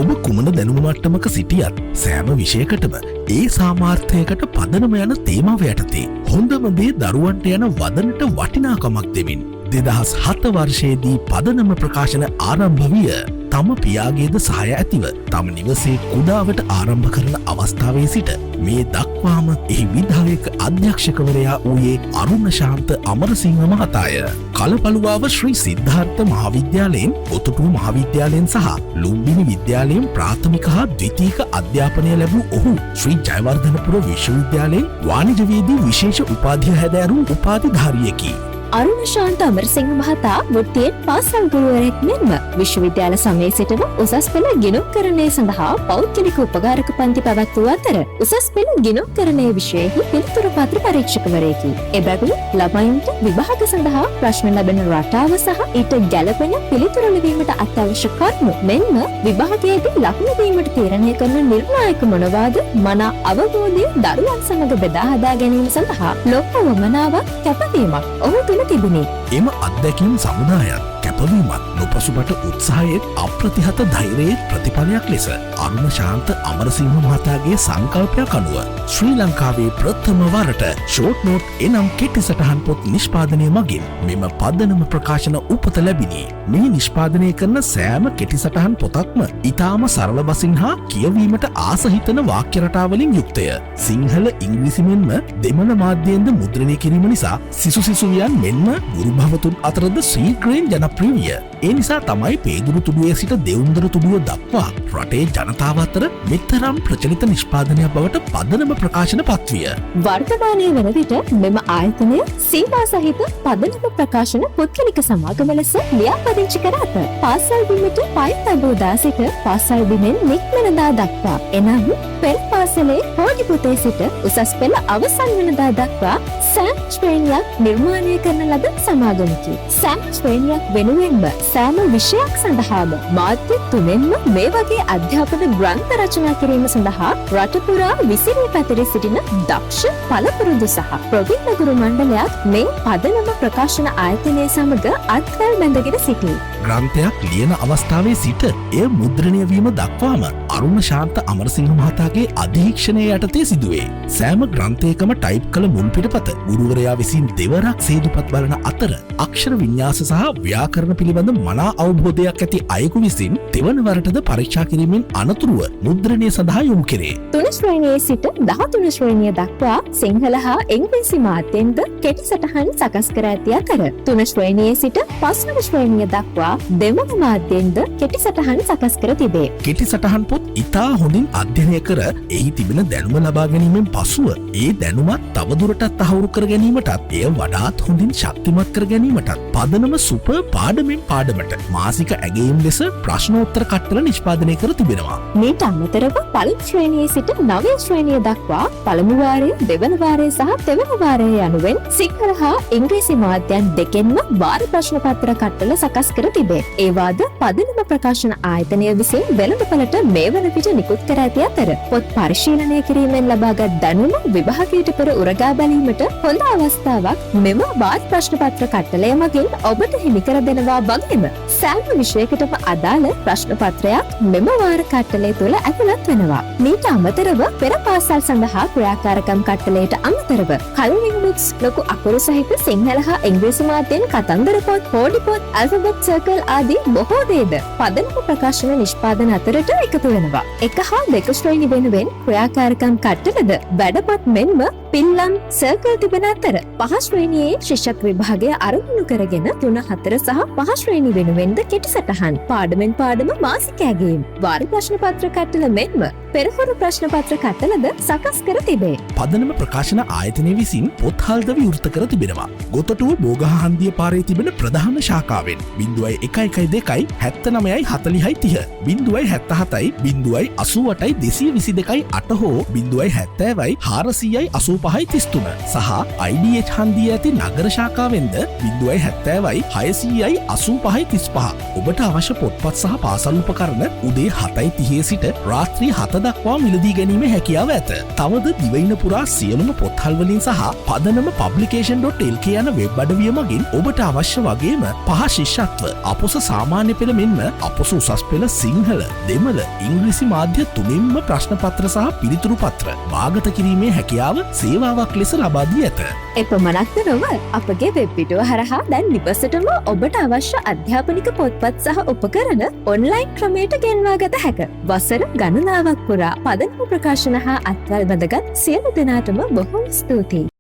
ඔබ කුමන දැනුම මට්ටමක සිටියත් සෑම විෂයකටම ඒ සාමාර්ථයකට පදනම යන තේමාව යටතේ හොඳම දේ දරුවන්ට යන වදනට වටිනාකමක් දෙමින් 2007 වර්ෂයේදී පදනම ප්‍රකාශන ආරම්භ විය. තම පියාගේද සහය ඇතිව තම නිවසේ කුඩාවට ආරම්භ කරන අවස්ථාවේ සිට මේ දක්වාම එහි විධායක අධ්‍යක්ෂකවරයා වූයේ අරුණ ශාන්ත අමරසිංහ මහතාය. කලපළුවාව ශ්‍රී සිද්ධාර්ථ මහාවිද්‍යාලයෙන්, ඔතොටුව මහාවිද්‍යාලයෙන් සහ ලුම්බිනි විද්‍යාලයෙන් ප්‍රාථමික හා ද්විතීක අධ්‍යාපනය ලැබූ ඔහු ශ්‍රී ජයවර්ධනපුර විශ්වවිද්‍යාලයෙන් වාණිජවේදී විශේෂ උපාධිය හැදෑරුම් උපාධිධාරියෙකි. අරුණ ශාන්ත අමරසිංහ මහතා වෘත්තියෙන් පාසල් ගුරුවරයෙක් මෙන්ම විශ්වවිද්‍යාල සමයේ සිටම උසස් පෙළ ගිණුම්කරණය සඳහා පෞද්ගලික උපකාරක පන්ති පැවැත්වූ අතර උසස් පෙළ ගිණුම්කරණය විෂයෙහි පිළිතුරු පත්‍ර පරීක්ෂකවරයෙකි. එබැවින් ළමයින්ට විභාග සඳහා ප්‍රශ්න ලැබෙන රටාව සහ ඊට ගැළපෙන පිළිතුරු ලිවීමට අත්‍යවශ්‍ය කරුණු මෙන්ම විභාගයේදී ලකුණු දීමට තීරණය කරන නිර්ණායක මොනවාද මනා අවබෝධය දරුවන් සමග බෙදා හදා ගැනීම සඳහා ලොකු වමනාවක් කැපවීමක් ඔහු තුළ තිබුණේ. එම අත්දැකීම් සමුදායත් කැපවීමත් නොපසුබට උත්සාහයෙන් අප්‍රතිහත ධෛර්යයේ ප්‍රතිඵලයක් ලෙස අරුණ ශාන්ත අමරසිංහ මහතාගේ සංකල්පයක් අනුව ශ්‍රී ලංකාවේ ප්‍රථම වරට ෂෝට් නෝට් එනම් කෙටි සටහන් පොත් නිෂ්පාදනය මගින් මෙම පදනම ප්‍රකාශන උපත ලැබිණි. මේ නිෂ්පාදනය කරන සෑම කෙටි සටහන් පොතක්ම ඉතාම සරල බසින් හා කියවීමට ආසහිතන වාක්‍ය රටාවලින් යුක්තය. සිංහල ඉංග්‍රීසි මෙන්ම දෙමළ මාධ්‍යයෙන්ද මුද්‍රණය කිරීම නිසා සිසු සිසුවියන් මෙන්ම ගුරු භවතුන් අතරද ශීඝ්‍රයෙන් ජනප්‍රිය විය. ඒ නිසා තමයි පේදුරු තුඩුවේ සිට දෙවුන්දර තුඩුව දක්වා රටේ ජනතාව අතර මෙතරම් ප්‍රචලිත නිෂ්පාදනයක් බවට පදනම ප්‍රකාශන පත්විය. වර්තමානයේ වන විට මෙම ආයතනය සීමා සහිත පදනම ප්‍රකාශන පුද්ගලික සමාගම ලෙස ලියාපදිංචි කර ඇත. පාසල් බිමට පය තබෝදා සිට පාසල් බිමෙන් නික්මනදා දක්වා එනම් පෙළ පාසලේ හෝඩි පොතේ සිට උසස් පෙළ අවසන් වනදා දක්වා සෑම ශ්‍රේණියක් නිර්මාණය කරන ලද සමාගමකි. සෑම ශ්‍රේණියක් වෙනුවෙන්ම සෑම විෂයක් සඳහාම මාධ්‍ය තුනෙන්ම මේ වගේ අධ්‍යාපන ග්‍රන්ථ රචනා කිරීම සඳහා රට පුරා විසිරී පැතිරී සිටින දක්ෂ පළපුරුදු සහ ප්‍රවීණ ගුරු මණ්ඩලයක් මේ පදනම ප්‍රකාශන ආයතනය සමග අත්වැල් බැඳගෙන සිටී. ග්‍රන්ථයක් ලියන අවස්ථාවේ සිට එය මුද්‍රණය වීම දක්වාම අරුණ ශාන්ත අමරසිංහ මහතාගේ අධීක්ෂණය යටතේ සිදුවේ. සෑම ග්‍රන්ථයකම ටයිප් කළ මුල් පිටපත ගුරුවරයා විසින් දෙවරක් සේදුපත් බලන අතර අක්ෂර වින්‍යාස සහ ව්‍යාකරණ පිළිබඳ මනා අවබෝධයක් ඇති අයෙකු විසින් දෙවන වරටද පරීක්ෂා කිරීමෙන් අනතුරුව මුද්‍රණය සඳහා යොමු කෙරේ. 3 ශ්‍රේණියේ සිට 13 ශ්‍රේණිය දක්වා සිංහල හා ඉංග්‍රීසි මාධ්‍යෙන්ද කෙටි සටහන් සකස් කර ඇති අතර 3 ශ්‍රේණියේ සිට 5 ශ්‍රේණිය දක්වා දෙමළ මාධ්‍යෙන්ද කෙටි සටහන් සකස් කර තිබේ. කෙටි සටහන් පොත් ඉතා හොඳින් අධ්‍යයනය කර එහි තිබෙන දැනුම ලබා ගැනීමෙන් පසුව ඒ දැනුමත් තවදුරටත් තහවුරු කර ගැනීමටත් එය වඩාත් හොඳින් ශක්තිමත් කර ගැනීමටත් පදනම සුපර් පාඩමෙන් පාඩමට මාසික ඇගයීම් ලෙස ප්‍රශ්නෝත්තර කට්ටල නිෂ්පාදනය කර තිබෙනවා. මේට අමතරව පළමු ශ්‍රේණියේ සිට 9 ශ්‍රේණිය දක්වා පළමු වාරය, දෙවන වාරය සහ තෙවන වාරය යනුවෙන් සිංහල හා ඉංග්‍රීසි මාධ්‍යයන් දෙකෙන්ම වාර ප්‍රශ්න පත්‍ර කට්ටල සකස් කර තිබේ. ඒවාද පදනම ප්‍රකාශන ආයතනය විසින් වෙළඳපළට මේ වන විට නිකුත් කර ඇති අතර පොත් පරිශීලනය කිරීමෙන් ලබාගත් දැනුම විභාගයට පෙර උරගා බැලීමට හොඳ අවස්ථාවක් මෙම වාර ප්‍රශ්න පත්‍ර කට්ටලය මගින් ඔබට හිමි කර දෙනවා වගේම සෑම විෂයකටම අදාළ ප්‍රශ්න පත්‍රයක් මෙම වාර කට්ටලය තුළ ඇතුළත් වෙනවා. මීට අමතරව පෙර පාසල් සඳහා ක්‍රියාකාරකම් කට්ටලයට අමතරව කලරින් බුක්ස්, ලොකු අකුරු සහිත සිංහල හා ඉංග්‍රීසි මාධ්‍යයෙන් කතන්දර පොත්, හෝඩි පොත්, ඇල්ෆබෙට් සර්කල් ආදී බොහෝ දේද පදනම ප්‍රකාශන නිෂ්පාදන අතරට එකතු වෙනවා. 1 හා 2 ශ්‍රේණි වෙනුවෙන් ක්‍රියාකාරකම් කට්ටලද වැඩපොත් මෙන්ම පිල්ලම් සර්කල් තිබෙන අතර 5 ශ්‍රේණියේ ශිෂ්‍යත්ව විභාගය අරමුණු කරගෙන 3, 4 සහ 5 ශ්‍රේණි වෙනුවෙන්ද කෙටි සටහන් පාඩමෙන් පාඩම මාසික ඇගයීම් වාර ප්‍රශ්න පත්‍ර කට්ටල මෙන්ම පෙරහුරු ප්‍රශ්න පත්‍ර කට්ටලද සකස් කර තිබේ. පදනම ප්‍රකාශන ආයතනය විසින් පොත් හල්ද විවෘත කර තිබෙනවා. ගොතටුව බෝගහ හන්දිය පාරේ තිබෙන ප්‍රධාන ශාඛාවෙන් 0112 79යි 40යි 30 077යි 088යි 222යි 8 හෝ 070යි 400යි 85යි 33 සහ IDH හන්දිය ඇති නගර ශාඛාවෙන්ද 070යි 600යි 85යි 35 ඔබට අවශ්‍ය පොත්පත් සහ පාසල් උපකරණ උදේ 7:30 සිට රාත්‍රී 7 දක්වා මිලදී ගැනීම හැකියාව ඇත. තවද දිවයින පුරා සියලුම පොත්හල් වලින් සහ පදනම publication.lk යන වෙබ් අඩවිය මගින් ඔබට අවශ්‍ය වගේම 5 ශිෂ්‍යත්ව, අපොස සාමාන්‍ය පෙළ මෙන්ම අපොස උසස් පෙළ සිංහල, දෙමළ, ඉංග්‍රීසි මාධ්‍ය තුනින්ම ප්‍රශ්න පත්‍ර සහ පිළිතුරු පත්‍ර භාගත කිරීමේ හැකියාව සේවාවක් ලෙස ලබා දී ඇත. එපමණක්ද නොව අපගේ වෙබ් පිටුව හරහා දැන් නිවසටම ඔබට අවශ්‍ය අධ්‍යාපනික පොත්පත් සහ උපකරණ ඔන්ලයින් ක්‍රමයට ගෙන්වා ගත හැක. වසර ගණනාවක් පුරා පදනම ප්‍රකාශන හා අත්වල් බඳගත් සියලු දෙනාටම බොහොම ස්තුතියි.